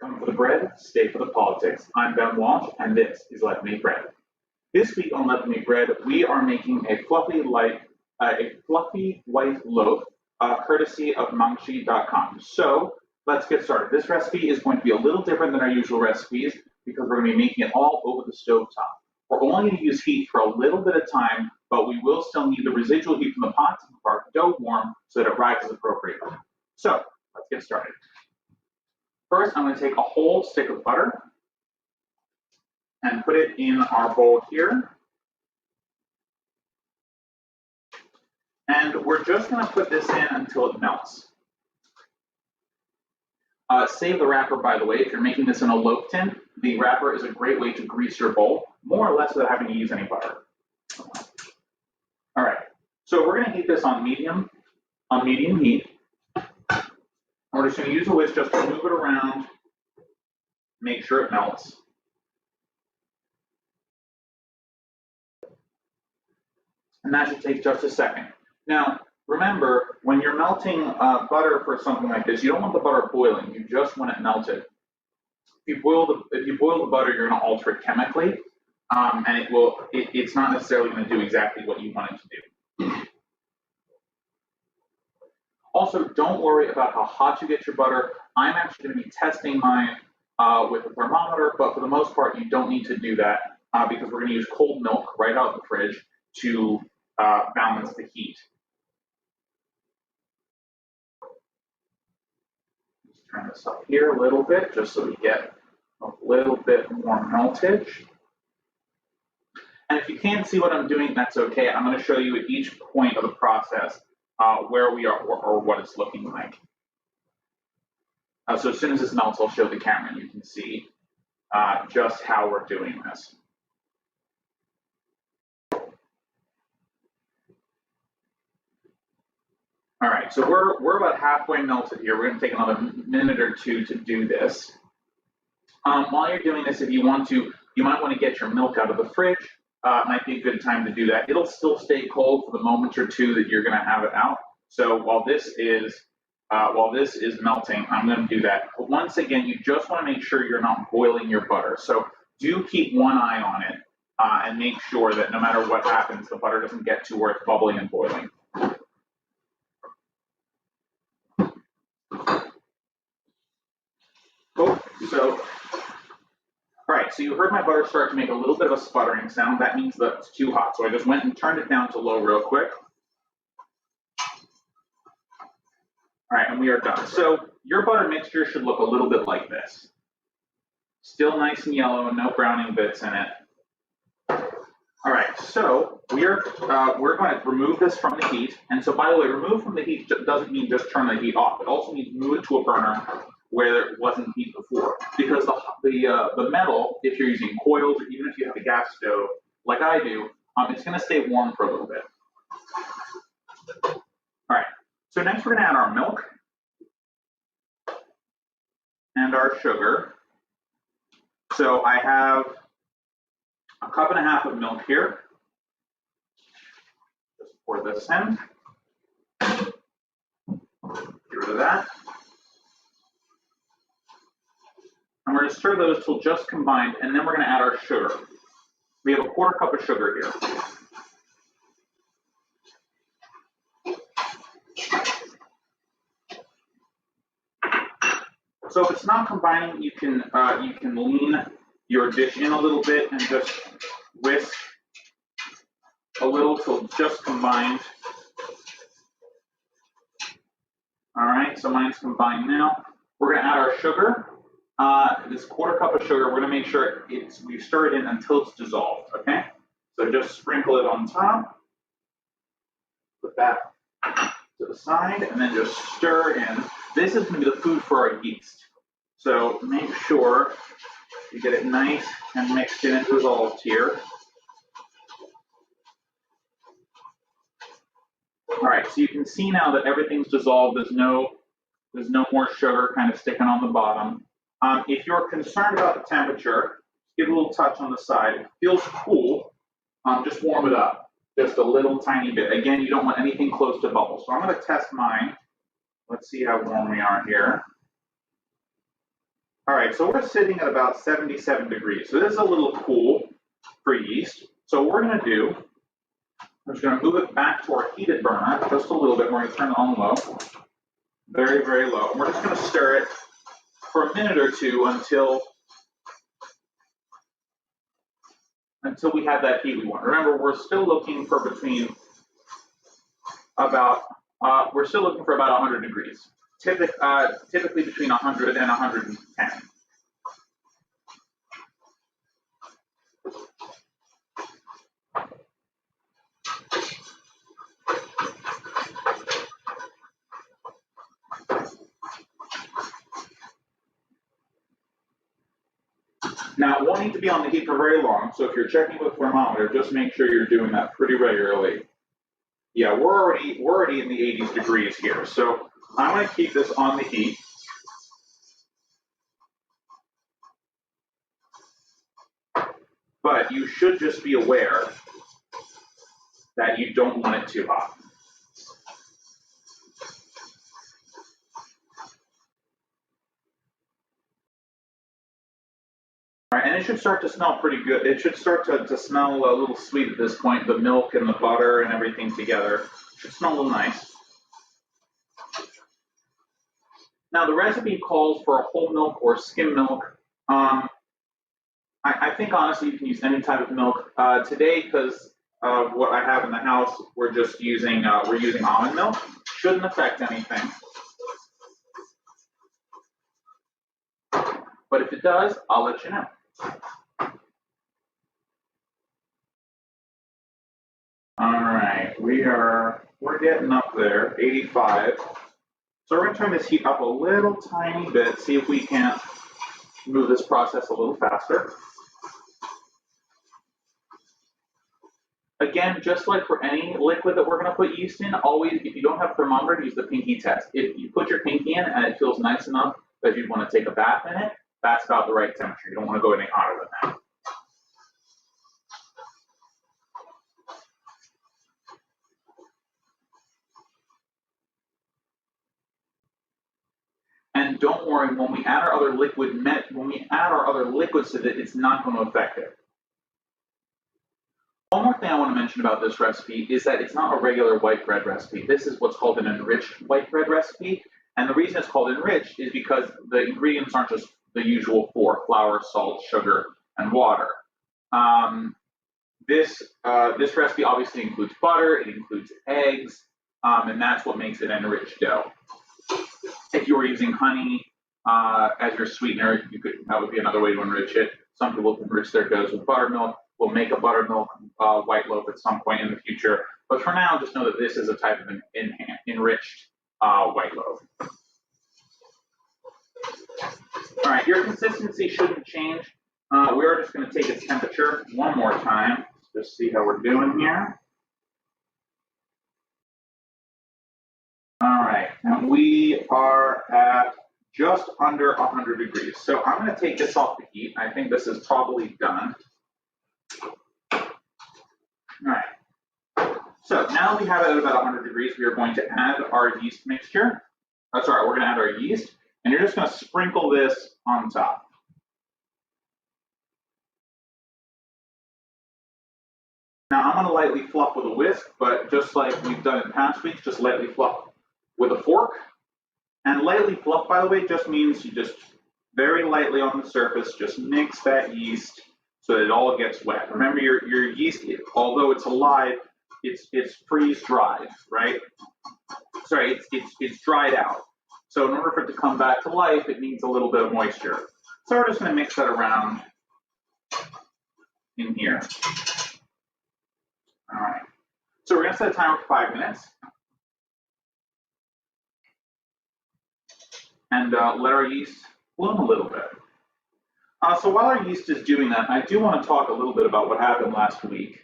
Come for the bread, stay for the politics. I'm Ben Walsh, and this is Let Me Bread. This week on Let Me Bread, we are making a fluffy white loaf, courtesy of mangshi.com. So let's get started. This recipe is going to be a little different than our usual recipes because we're going to be making it all over the stove top. We're only going to use heat for a little bit of time, but we will still need the residual heat from the pot to keep our dough warm so that it rises appropriately. So let's get started. First, I'm going to take a whole stick of butter and put it in our bowl here. And we're just going to put this in until it melts. Save the wrapper, by the way. If you're making this in a loaf tin, the wrapper is a great way to grease your bowl, more or less without having to use any butter. All right, so we're going to heat this on medium heat. We're just going to use a whisk just to move it around, make sure it melts. And that should take just a second. Now, remember, when you're melting butter for something like this, you don't want the butter boiling. You just want it melted. If you boil the butter, you're going to alter it chemically, and it's not necessarily going to do exactly what you want it to do. Also, don't worry about how hot you get your butter. I'm actually going to be testing mine with a thermometer, but for the most part, you don't need to do that because we're going to use cold milk right out of the fridge to balance the heat. Just turn this up here a little bit just so we get a little bit more meltage. And if you can't see what I'm doing, that's okay. I'm going to show you at each point of the process where we are or what it's looking like. So as soon as this melts, I'll show the camera and you can see just how we're doing this. All right, so we're about halfway melted here. We're going to take another minute or two to do this. While you're doing this, if you want to, you might want to get your milk out of the fridge. Might be a good time to do that. It'll still stay cold for the moment or two that you're going to have it out. So while this is melting, I'm going to do that. But once again, you just want to make sure you're not boiling your butter. So do keep one eye on it and make sure that no matter what happens, the butter doesn't get to where it's bubbling and boiling. Cool. So, all right, so you heard my butter start to make a little bit of a sputtering sound. That means that it's too hot. So I just went and turned it down to low real quick. All right, and we are done. So your butter mixture should look a little bit like this. Still nice and yellow and no browning bits in it. All right, so we're going to remove this from the heat. And so, by the way, remove from the heat doesn't mean just turn the heat off. It also means move it to a burner where it wasn't heat before. Because the metal, if you're using coils or even if you have a gas stove, like I do, it's going to stay warm for a little bit. All right, so next we're going to add our milk and our sugar. So I have a cup and a half of milk here. Just pour this in. Get rid of that. And we're going to stir those till just combined, and then we're going to add our sugar. We have a quarter cup of sugar here. So if it's not combining, you can lean your dish in a little bit and just whisk a little till just combined. All right, so mine's combined now. We're going to add our sugar. This quarter cup of sugar, we're going to make sure we stir it in until it's dissolved, okay? So just sprinkle it on top. Put that to the side, and then just stir in. This is going to be the food for our yeast. So make sure you get it nice and mixed in and dissolved here. All right, so you can see now that everything's dissolved. There's no more sugar kind of sticking on the bottom. If you're concerned about the temperature, give a little touch on the side. If it feels cool, just warm it up just a little tiny bit. Again, you don't want anything close to bubble. So I'm going to test mine. Let's see how warm we are here. All right, so we're sitting at about 77 degrees. So this is a little cool for yeast. So what we're gonna do, we're just gonna move it back to our heated burner just a little bit. We're gonna turn it on low, very, very low. And we're just gonna stir it for a minute or two until we have that heat we want. Remember, we're still looking for about 100 degrees. Typically between 100 and 110. Now, it won't need to be on the heat for very long, so if you're checking with the thermometer, just make sure you're doing that pretty regularly. Yeah, we're already in the 80s degrees here, so I'm going to keep this on the heat. But you should just be aware that you don't want it too hot. All right, and it should start to smell pretty good. It should start to smell a little sweet at this point, the milk and the butter and everything together. It should smell a little nice. Now, the recipe calls for a whole milk or skim milk. I think honestly you can use any type of milk. Today, because of what I have in the house, we're using almond milk. Shouldn't affect anything. But if it does, I'll let you know. All right, we're getting up there, 85. So we're gonna turn this heat up a little tiny bit, see if we can't move this process a little faster. Again, just like for any liquid that we're gonna put yeast in, always, if you don't have a thermometer, use the pinky test. If you put your pinky in and it feels nice enough that you wanna take a bath in it, that's about the right temperature. You don't wanna go any hotter than that. And don't worry, when we add our other liquids to it, it's not going to affect it. One more thing I want to mention about this recipe is that it's not a regular white bread recipe. This is what's called an enriched white bread recipe. And the reason it's called enriched is because the ingredients aren't just the usual four: flour, salt, sugar, and water. This recipe obviously includes butter, it includes eggs, and that's what makes it an enriched dough. If you were using honey as your sweetener, that would be another way to enrich it. Some people enrich their doughs with buttermilk. We'll make a buttermilk white loaf at some point in the future. But for now, just know that this is a type of an enriched white loaf. All right, your consistency shouldn't change. We are just going to take its temperature one more time, just see how we're doing here. All right, and we are at just under 100 degrees. So I'm going to take this off the heat. I think this is probably done. All right. So now we have it at about 100 degrees. We are going to add our yeast mixture. We're going to add our yeast, and you're just going to sprinkle this on top. Now I'm going to lightly fluff with a whisk, but just like we've done in past weeks, just lightly fluff with a fork. And lightly fluff, by the way, just means you just very lightly on the surface, just mix that yeast so that it all gets wet. Remember, your yeast, although it's alive, it's freeze dried, right? Sorry, it's dried out. So in order for it to come back to life, it needs a little bit of moisture. So we're just going to mix that around in here. All right. So we're going to set a timer for 5 minutes. And let our yeast bloom a little bit. So while our yeast is doing that, I do want to talk a little bit about what happened last week.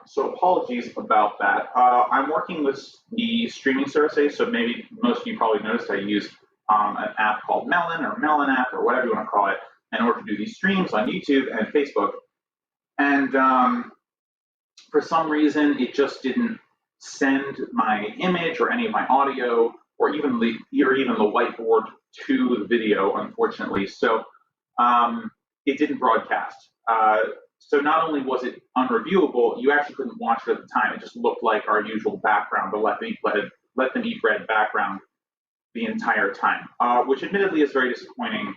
So apologies about that. I'm working with the streaming service, so maybe most of you probably noticed I use an app called Melon or Melon app or whatever you want to call it in order to do these streams on YouTube and Facebook. And for some reason, it just didn't send my image or any of my audio or even the whiteboard to the video, unfortunately. So it didn't broadcast. So not only was it unreviewable, you actually couldn't watch it at the time. It just looked like our usual background, the let them eat bread background the entire time, which admittedly is very disappointing,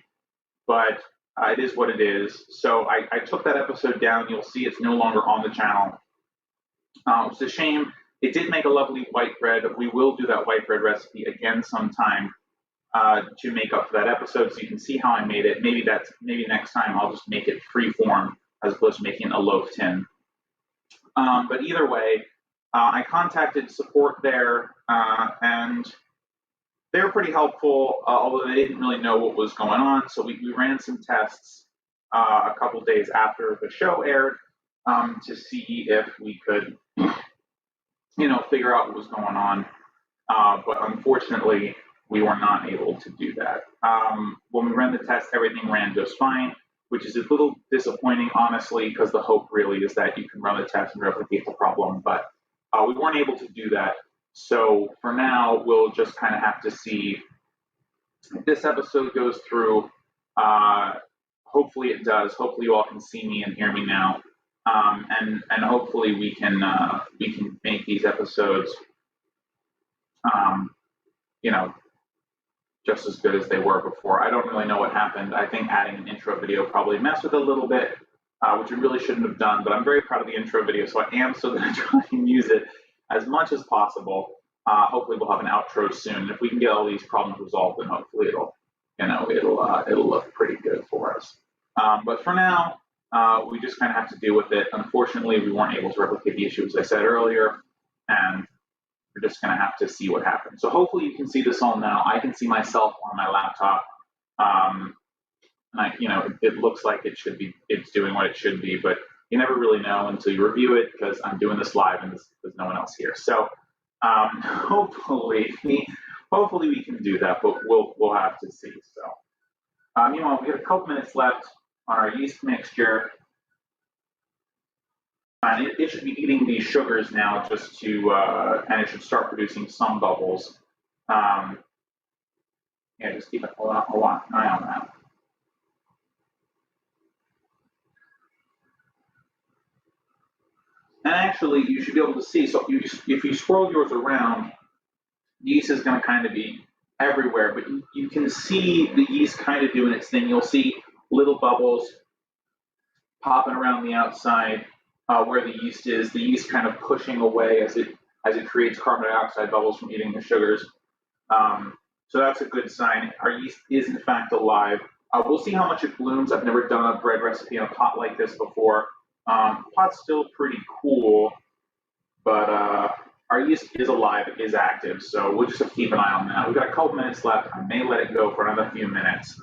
but it is what it is. So I took that episode down. You'll see it's no longer on the channel. It's a shame. It did make a lovely white bread. We will do that white bread recipe again sometime to make up for that episode, so you can see how I made it. Maybe next time I'll just make it free form as opposed to making a loaf tin. But either way, I contacted support there, and they were pretty helpful, although they didn't really know what was going on. So we ran some tests a couple days after the show aired to see if we could, figure out what was going on. But unfortunately, we were not able to do that. When we ran the test, everything ran just fine, which is a little disappointing, honestly, because the hope really is that you can run the test and replicate the problem, but we weren't able to do that. So for now, we'll just kind of have to see if this episode goes through. Hopefully it does. Hopefully you all can see me and hear me now. And hopefully we can make these episodes, just as good as they were before. I don't really know what happened. I think adding an intro video probably messed with it a little bit, which we really shouldn't have done, but I'm very proud of the intro video, so I am still going to try and use it as much as possible. Hopefully we'll have an outro soon. If we can get all these problems resolved, then hopefully it'll look pretty good for us. But for now, we just kind of have to deal with it. Unfortunately, we weren't able to replicate the issue, as I said earlier, and we're just going to have to see what happens. So hopefully you can see this all now. I can see myself on my laptop. It looks like it's doing what it should be, but you never really know until you review it, because I'm doing this live and there's no one else here. So hopefully we can do that, but we'll have to see. So meanwhile, we have a couple minutes left on our yeast mixture. And it should be eating these sugars now, just to, and it should start producing some bubbles. Just keep an eye on that. And actually, you should be able to see. So if you swirl yours around, yeast is going to kind of be everywhere, but you can see the yeast kind of doing its thing. You'll see little bubbles popping around the outside. Where the yeast kind of pushing away as it creates carbon dioxide bubbles from eating the sugars. So that's a good sign. Our yeast is in fact alive. We'll see how much it blooms. I've never done a bread recipe in a pot like this before. Pot's still pretty cool, but our yeast is alive, it is active, so we'll just have to keep an eye on that. We've got a couple minutes left. I may let it go for another few minutes.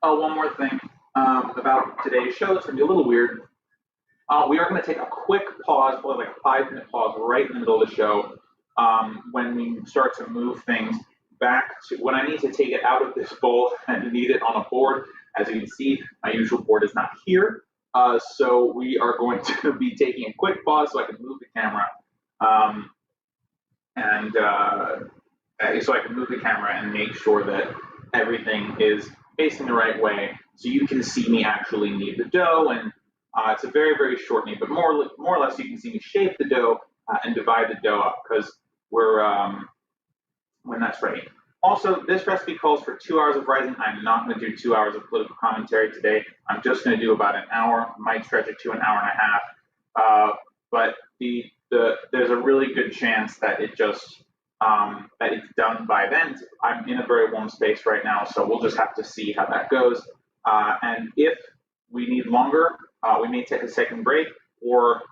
Oh, one more thing. About today's show, it's going to be a little weird. We are going to take a quick pause, probably like a 5-minute pause right in the middle of the show, when we start to move things back to when I need to take it out of this bowl and knead it on a board. As you can see, my usual board is not here. So we are going to be taking a quick pause so I can move the camera. So I can move the camera and make sure that everything is facing the right way, so you can see me actually knead the dough, and it's a very, very short knead, but more or less you can see me shape the dough and divide the dough up, because we're when that's ready. Also, this recipe calls for 2 hours of rising. I'm not going to do 2 hours of political commentary today. I'm just going to do about an hour. Might stretch it to an hour and a half. But there's a really good chance that it just that it's done by then. I'm in a very warm space right now, so we'll just have to see how that goes. And if we need longer, we may take a second break, or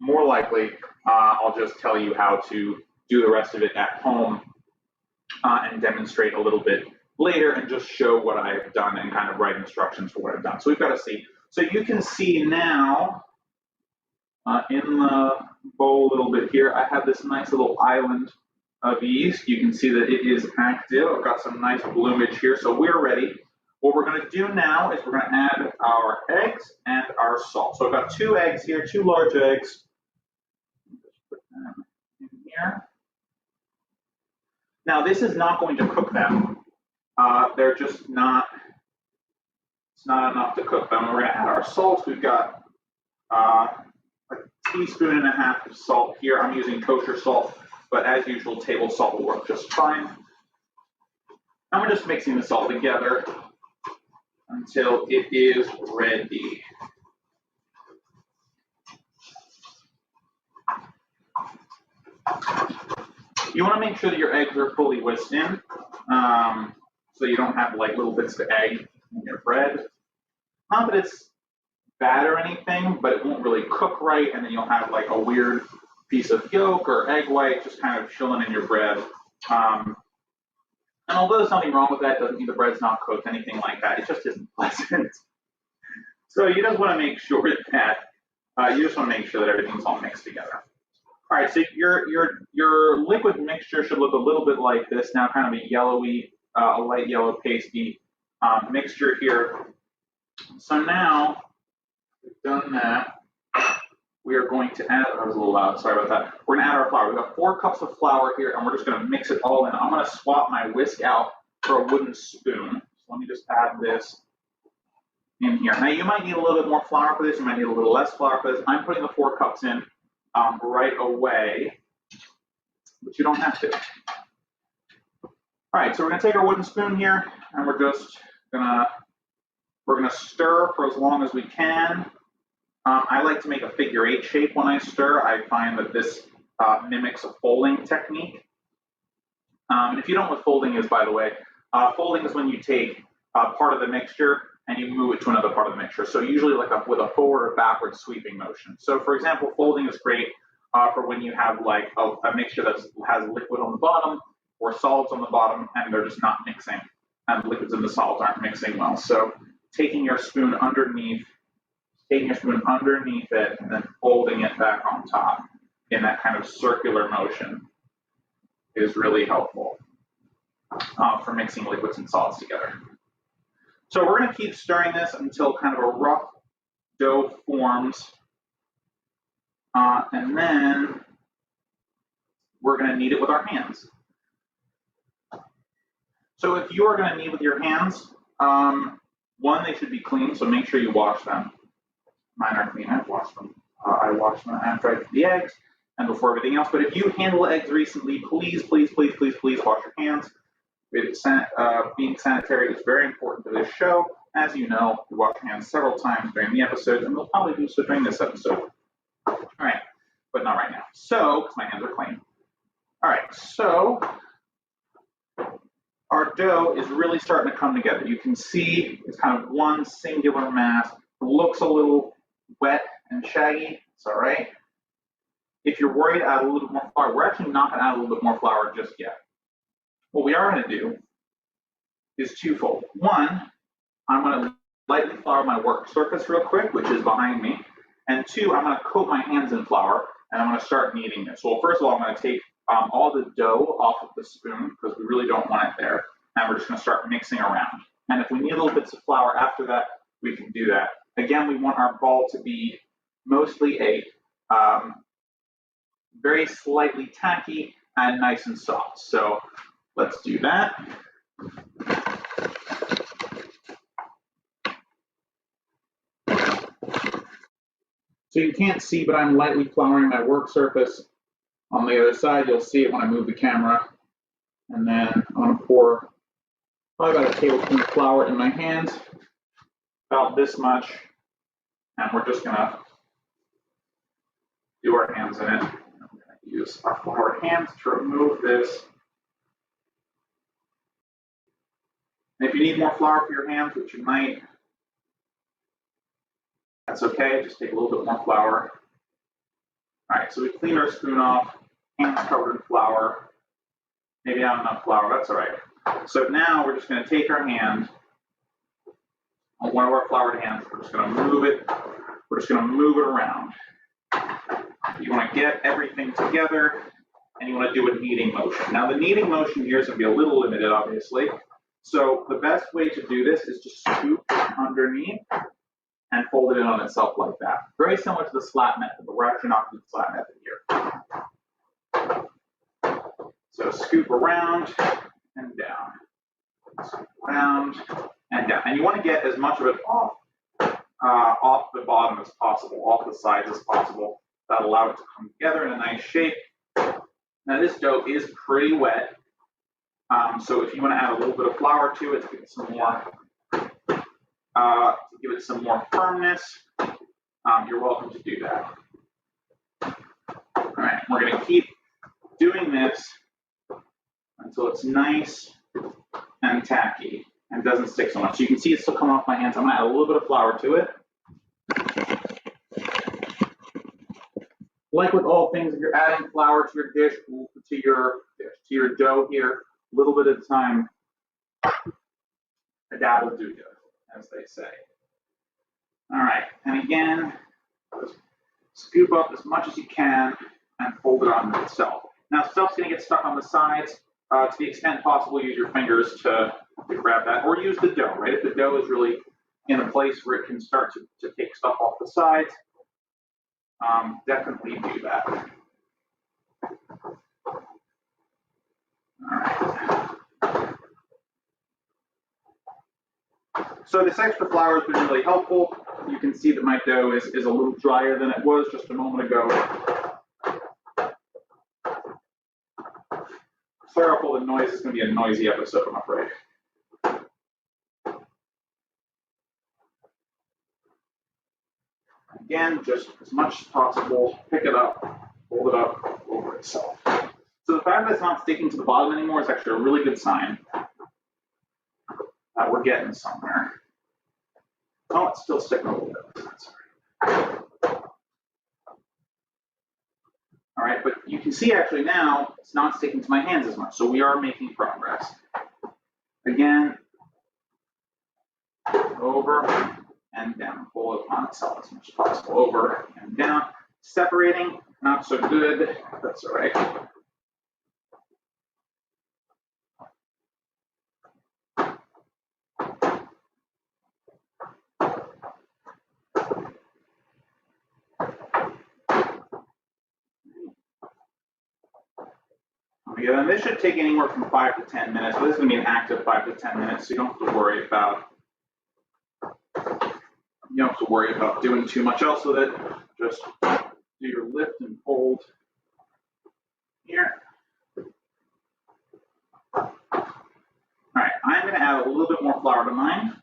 more likely, I'll just tell you how to do the rest of it at home and demonstrate a little bit later and just show what I've done and kind of write instructions for what I've done. So we've got to see. So you can see now in the bowl a little bit here, I have this nice little island of yeast. You can see that it is active. I've got some nice bloomage here, so we're ready. What we're going to do now is we're going to add our eggs and our salt. So I've got 2 eggs here, 2 large eggs. Just put them in here. Now this is not going to cook them. They're just not, it's not enough to cook them. We're gonna add our salt. We've got a teaspoon and a half of salt here. I'm using kosher salt, but as usual, table salt will work just fine. And we're just mixing this all together until it is ready. You want to make sure that your eggs are fully whisked in, so you don't have like little bits of egg in your bread. Not that it's bad or anything, but it won't really cook right, and then you'll have like a weird piece of yolk or egg white just kind of chilling in your bread. And although there's nothing wrong with that, doesn't mean the bread's not cooked, anything like that. It just isn't pleasant. So you just want to make sure that everything's all mixed together. All right, so your liquid mixture should look a little bit like this now, kind of a yellowy, a light yellow pasty mixture here. So now we've done that. We are going to add, that was a little loud, sorry about that. We're gonna add our flour. We've got 4 cups of flour here, and we're just gonna mix it all in. I'm gonna swap my whisk out for a wooden spoon. So let me just add this in here. Now you might need a little bit more flour for this, you might need a little less flour for this. I'm putting the 4 cups in right away, but you don't have to. All right, so we're gonna take our wooden spoon here, and we're gonna stir for as long as we can. I like to make a figure 8 shape when I stir. I find that this mimics a folding technique. If you don't know what folding is, by the way, folding is when you take part of the mixture and you move it to another part of the mixture. So usually like with a forward or backward sweeping motion. So for example, folding is great for when you have like a mixture that has liquid on the bottom or solids on the bottom and they're just not mixing, and the liquids and the solids aren't mixing well. So taking your spoon underneath it and then folding it back on top in that kind of circular motion is really helpful for mixing liquids and solids together. So we're going to keep stirring this until kind of a rough dough forms, and then we're going to knead it with our hands. So if you are going to knead with your hands, one, they should be clean, so make sure you wash them. Mine are clean. I've washed them. I washed them after I did the eggs and before everything else. But if you handle eggs recently, please, please, please, please, please wash your hands. Being sanitary is very important to this show. As you know, we wash your hands several times during the episode, and we'll probably do so during this episode. All right, but not right now. So, because my hands are clean. All right, so our dough is really starting to come together. You can see it's kind of one singular mass. It looks a little wet and shaggy. It's all right. If you're worried, add a little bit more flour. We're actually not going to add a little bit more flour just yet. What we are going to do is twofold. One, I'm going to lightly flour my work surface real quick, which is behind me. And two, I'm going to coat my hands in flour, and I'm going to start kneading this. So first of all, I'm going to take all the dough off of the spoon, because we really don't want it there. And we're just going to start mixing around. And if we need little bits of flour after that, we can do that. Again, we want our ball to be mostly a very slightly tacky and nice and soft. So let's do that. So you can't see, but I'm lightly flouring my work surface. On the other side, you'll see it when I move the camera. And then I'm going to pour probably about a tablespoon of flour in my hands, about this much. And we're just going to do our hands in it. I'm going to use our floured hands to remove this. And if you need more flour for your hands, which you might, that's okay. Just take a little bit more flour. All right, so we cleaned our spoon off, hands covered in flour. Maybe not enough flour, that's all right. So now we're just going to take our hand, on one of our floured hands, we're just going to move it. We're just going to move it around. You want to get everything together, and you want to do a kneading motion. Now the kneading motion here is going to be a little limited, obviously. So the best way to do this is to scoop underneath and fold it in on itself like that. Very similar to the slat method, but we're actually not doing the slat method here. So scoop around and down, scoop around and down. And you want to get as much of it off the bottom as possible, off the sides as possible. That'll allow it to come together in a nice shape. Now this dough is pretty wet, so if you want to add a little bit of flour to it to give it some more, firmness, you're welcome to do that. All right, we're going to keep doing this until it's nice and tacky and doesn't stick so much. So you can see it's still coming off my hands. I'm going to add a little bit of flour to it. Like with all things, if you're adding flour to your dish, to your dough here, a little bit at a time, a dab will do good, as they say. All right, and again, scoop up as much as you can and fold it onto itself. Now, stuff's going to get stuck on the sides. To the extent possible, use your fingers to grab that, or use the dough, right? If the dough is really in a place where it can start to take stuff off the sides, definitely do that. All right. So this extra flour has been really helpful. You can see that my dough is a little drier than it was just a moment ago. Sorry for the noise. It's going to be a noisy episode, I'm afraid. Again, just as much as possible, pick it up, fold it up over itself. So the fact that it's not sticking to the bottom anymore is actually a really good sign that we're getting somewhere. Oh, it's still sticking a little bit. That's all right. All right, but you can see actually now it's not sticking to my hands as much, so we are making progress. Again, over and down, pull it on itself as much as possible, over and down. Separating, not so good, that's all right. Yeah, and this should take anywhere from 5 to 10 minutes. So this is going to be an active 5 to 10 minutes, so you don't have to worry about doing too much else with it. Just do your lift and fold here. All right, I'm going to add a little bit more flour to mine.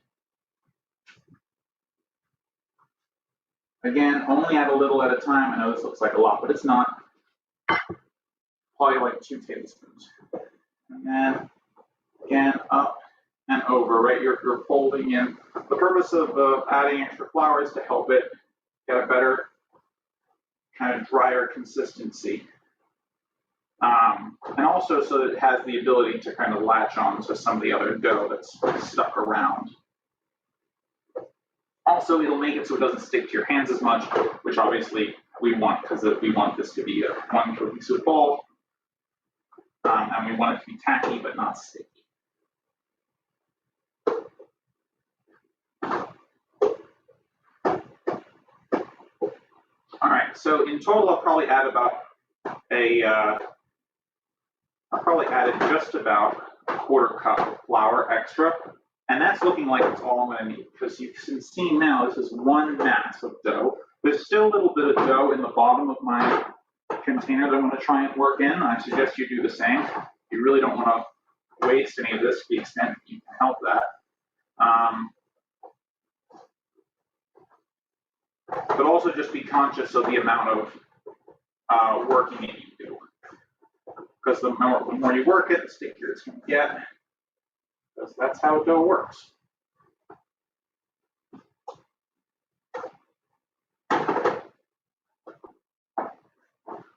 Again, only add a little at a time. I know this looks like a lot, but it's not. Probably like 2 tablespoons. And then, again, up and over, right? You're folding in. The purpose of adding extra flour is to help it get a better kind of drier consistency. And also so that it has the ability to kind of latch on to some of the other dough that's stuck around. Also, it'll make it so it doesn't stick to your hands as much, which obviously we want, because we want this to be one cohesive ball. And we want it to be tacky but not sticky. All right, so in total, I'll probably add just about a 1/4 cup of flour extra, and that's looking like it's all I'm going to need, because you can see now this is one mass of dough. There's still a little bit of dough in the bottom of my container that I'm going to try and work in. I suggest you do the same. You really don't want to waste any of this to the extent you can help that. But also just be conscious of the amount of working that you do. Because the more you work it, the stickier it's going to get. Because that's how dough works.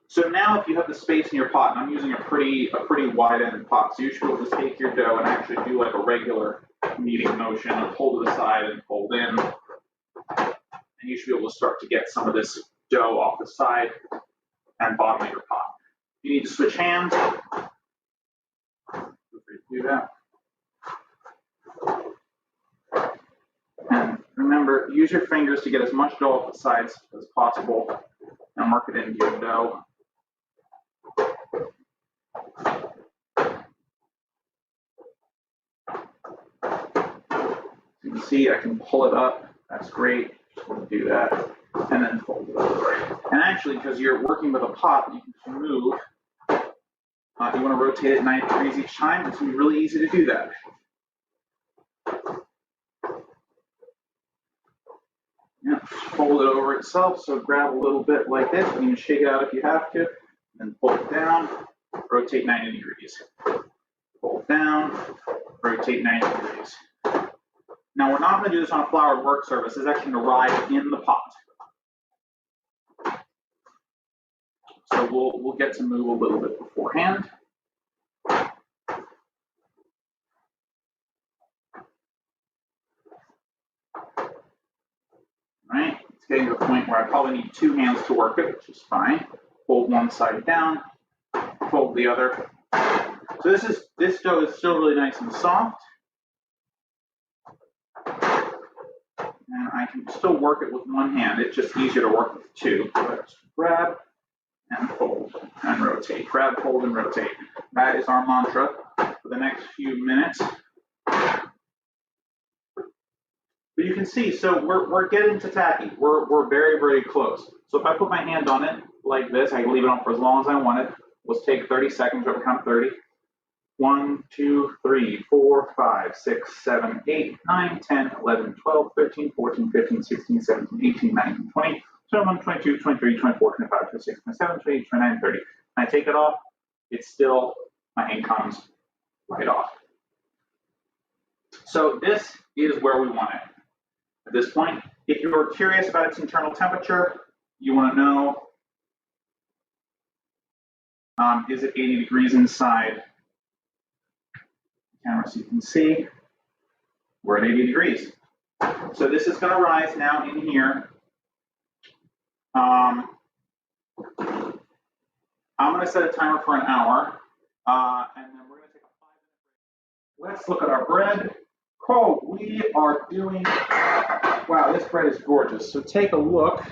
So now if you have the space in your pot, and I'm using a pretty wide-ended pot, so you should be able to take your dough and actually do like a regular kneading motion of hold to the side and fold in. And you should be able to start to get some of this dough off the side and bottom of your pot. If you need to switch hands, feel free to do that. And remember, use your fingers to get as much dough off the sides as possible and work it into your dough. You can see I can pull it up. That's great. Just want to do that. And then fold it over. And actually, because you're working with a pot, you can move. You want to rotate it 90 degrees each time. It's going to be really easy to do that. Yeah, fold it over itself. So grab a little bit like this. You can shake it out if you have to. Then pull it down. Rotate 90 degrees. Pull it down. Rotate 90 degrees. Now we're not going to do this on a floured work surface. It's actually going to rise in the pot. So we'll get to move a little bit beforehand. Right, it's getting to the point where I probably need 2 hands to work it, which is fine. Fold one side down, fold the other. So this dough is still really nice and soft. And I can still work it with one hand. It's just easier to work with 2. So let's grab and fold and rotate. Grab, fold, and rotate. That is our mantra for the next few minutes. But you can see, so we're getting to tacky. We're very, very close. So if I put my hand on it like this, I can leave it on for as long as I want it. Let's take 30 seconds, over count 30. 1, 2, 3, 4, 5, 6, 7, 8, 9, 10, 11, 12, 13, 14, 15, 16, 17, 18, 19, 20, 21, 22, 23, 24, 25, 26, 27, 28, 29, 30. When I take it off, it's still, my hand comes right off. So this is where we want it. At this point, if you're curious about its internal temperature, you want to know, is it 80 degrees inside? Camera so you can see, we're at 80 degrees. So this is going to rise now in here. I'm going to set a timer for an hour, and then we're going to take a 5-minute break. Let's look at our bread. Oh, we are doing, wow, this bread is gorgeous. So take a look.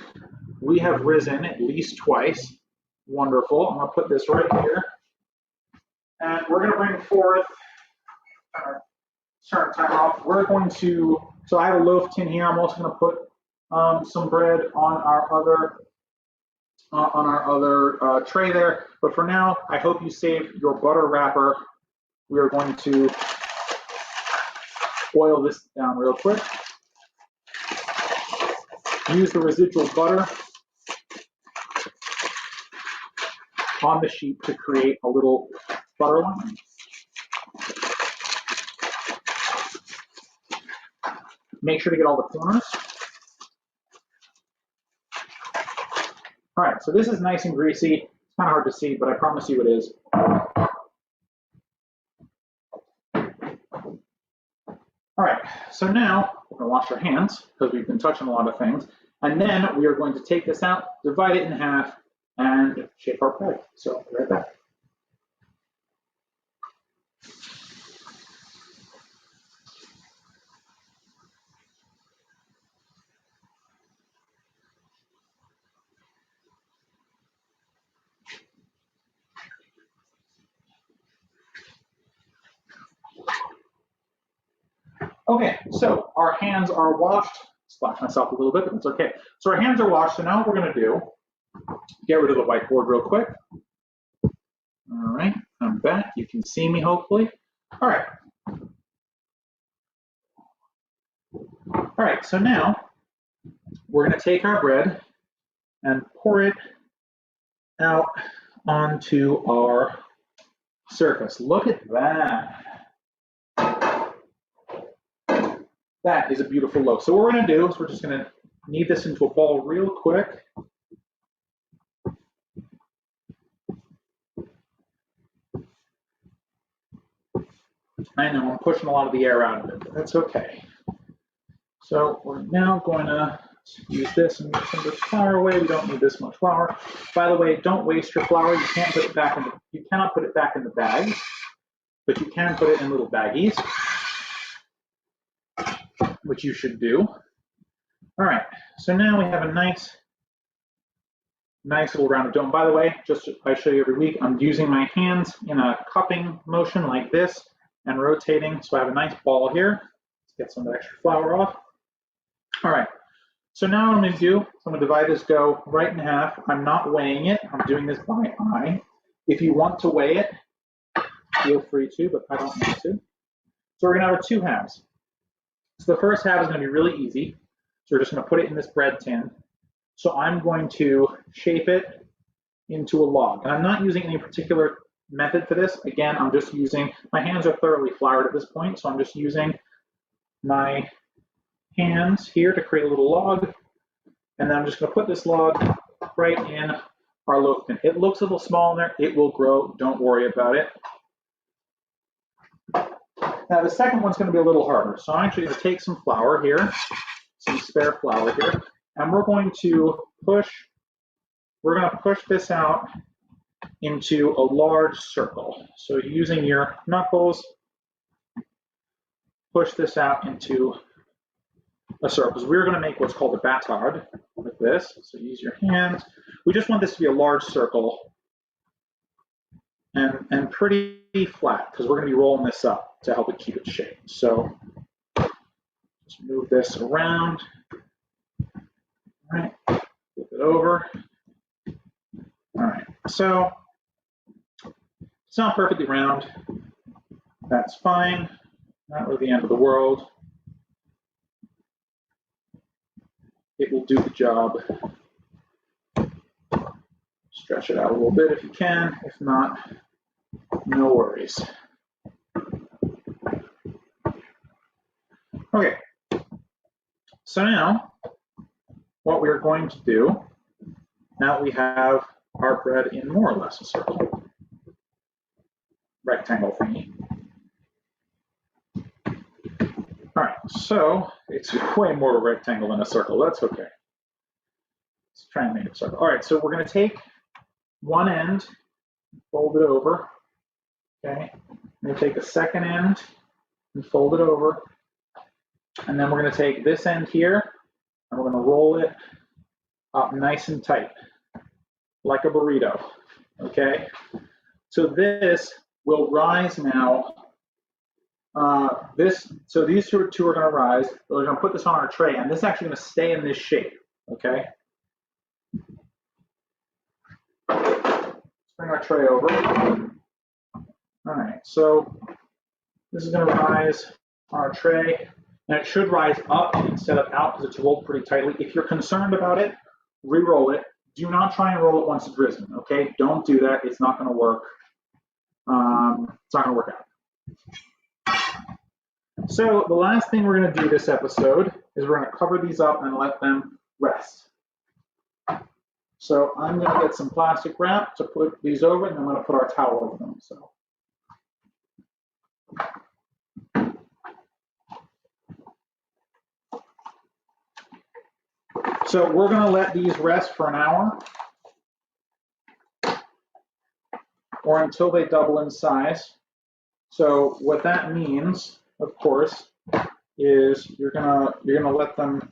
We have risen at least twice. Wonderful. I'm going to put this right here. And we're going to bring forth, turn timer off. We're going to, so I have a loaf tin here. I'm also going to put some bread on our other tray there. But for now, I hope you save your butter wrapper. We are going to oil this down real quick. Use the residual butter on the sheet to create a little butter line. Make sure to get all the corners. All right, so this is nice and greasy. It's kind of hard to see, but I promise you it is. All right, so now we're gonna wash our hands because we've been touching a lot of things. And then we are going to take this out, divide it in half, and shape our bread. So I'll be right back. Okay, so our hands are washed. Splash myself a little bit, but it's okay. So our hands are washed, so now what we're gonna do, get rid of the whiteboard real quick. All right, I'm back. You can see me, hopefully. All right. All right, so now we're gonna take our bread and pour it out onto our surface. Look at that. That is a beautiful loaf. So what we're going to do is we're just going to knead this into a ball real quick. I know I'm pushing a lot of the air out of it, but that's okay. So we're now going to use this and mix some of this flour away. We don't need this much flour. By the way, don't waste your flour. You can't put it back in you cannot put it back in the bag, but you can put it in little baggies, which you should do. All right, so now we have a nice little round of dough. And by the way, just I show you every week, I'm using my hands in a cupping motion like this and rotating. So I have a nice ball here. It's get some of the extra flour off. All right, so now what I'm going to do, I'm going to divide this dough right in half. I'm not weighing it. I'm doing this by eye. If you want to weigh it, feel free to, but I don't need to. So we're going to have our 2 halves. So the first half is going to be really easy. So we're just going to put it in this bread tin. So I'm going to shape it into a log. And I'm not using any particular method for this. Again, I'm just using, my hands are thoroughly floured at this point, so I'm just using my hands here to create a little log. And then I'm just going to put this log right in our loaf tin. It looks a little small in there. It will grow. Don't worry about it. Now the second one's going to be a little harder. So I'm actually going to take some flour here, some spare flour here, and we're going to push this out into a large circle. So using your knuckles, push this out into a circle. Because we're going to make what's called a batard with this. So use your hands. We just want this to be a large circle and pretty flat, because we're going to be rolling this up to help it keep its shape. So just move this around. All right, flip it over. All right, so it's not perfectly round. That's fine. Not really the end of the world. It will do the job. Stretch it out a little bit if you can. If not, no worries. Okay, so now what we're going to do, now that we have our bread in more or less a circle, rectangle thingy. All right, so it's way more of a rectangle than a circle. That's okay. Let's try and make it a circle. All right, so we're going to take one end, fold it over. Okay, we're going to take the second end and fold it over. And then we're going to take this end here and we're going to roll it up nice and tight, like a burrito. Okay, so this will rise now. So these two are going to rise. We're going to put this on our tray, and this is actually going to stay in this shape. Okay. Let's bring our tray over. All right. So this is going to rise on our tray, and it should rise up instead of out because it's rolled pretty tightly. If you're concerned about it, re-roll it. Do not try and roll it once it's risen. Okay. Don't do that. It's not going to work. It's not going to work out. So the last thing we're going to do this episode is we're going to cover these up and let them rest. So I'm going to get some plastic wrap to put these over, and I'm going to put our towel over them. So we're going to let these rest for an hour or until they double in size. So what that means, of course, is you're gonna let them.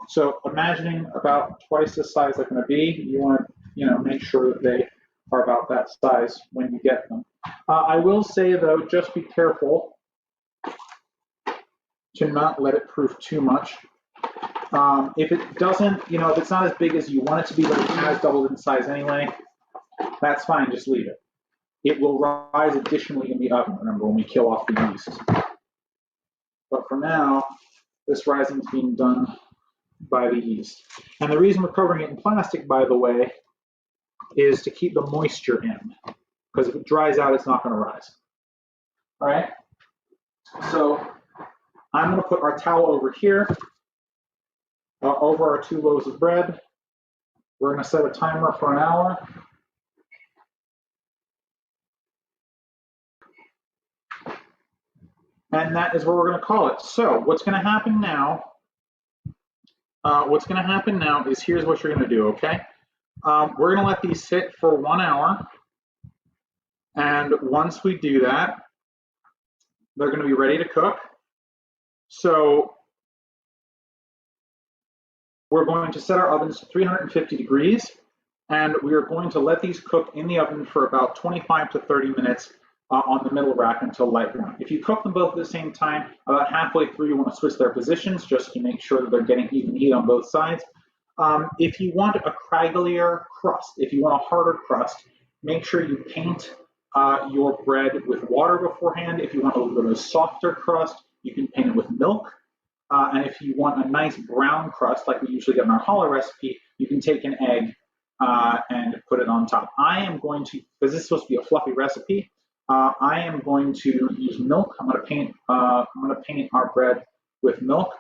So imagining about twice the size they're going to be, you want to make sure that they are about that size when you get them. I will say though, just be careful to not let it proof too much. If it doesn't, if it's not as big as you want it to be, but it has doubled in size anyway, that's fine. Just leave it. It will rise additionally in the oven, remember, when we kill off the yeast. But for now, this rising is being done by the yeast. And the reason we're covering it in plastic, by the way, is to keep the moisture in. Because if it dries out, it's not going to rise. All right? So I'm going to put our towel over here, over our 2 loaves of bread. We're going to set a timer for an hour. And that is what we're going to call it. So what's going to happen now? Is here's what you're going to do. Okay, we're going to let these sit for 1 hour, and once we do that, they're going to be ready to cook. So we're going to set our ovens to 350 degrees, and we are going to let these cook in the oven for about 25 to 30 minutes on the middle rack until light brown. If you cook them both at the same time, about halfway through you want to switch their positions just to make sure that they're getting even heat on both sides. If you want a cragglier crust, if you want a harder crust, make sure you paint your bread with water beforehand. If you want a little bit of a softer crust, you can paint it with milk. And if you want a nice brown crust, like we usually get in our challah recipe, you can take an egg and put it on top. I am going to, because this is supposed to be a fluffy recipe, I am going to use milk. I'm going to paint our bread with milk,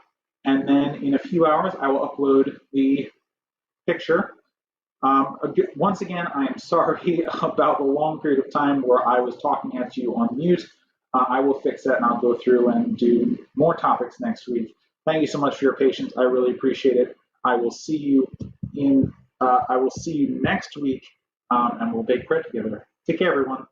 and then in a few hours I will upload the picture. Once again, I am sorry about the long period of time where I was talking at you on mute. I will fix that, and I'll go through and do more topics next week. Thank you so much for your patience. I really appreciate it. I will see you next week, and we'll bake bread together. Take care, everyone.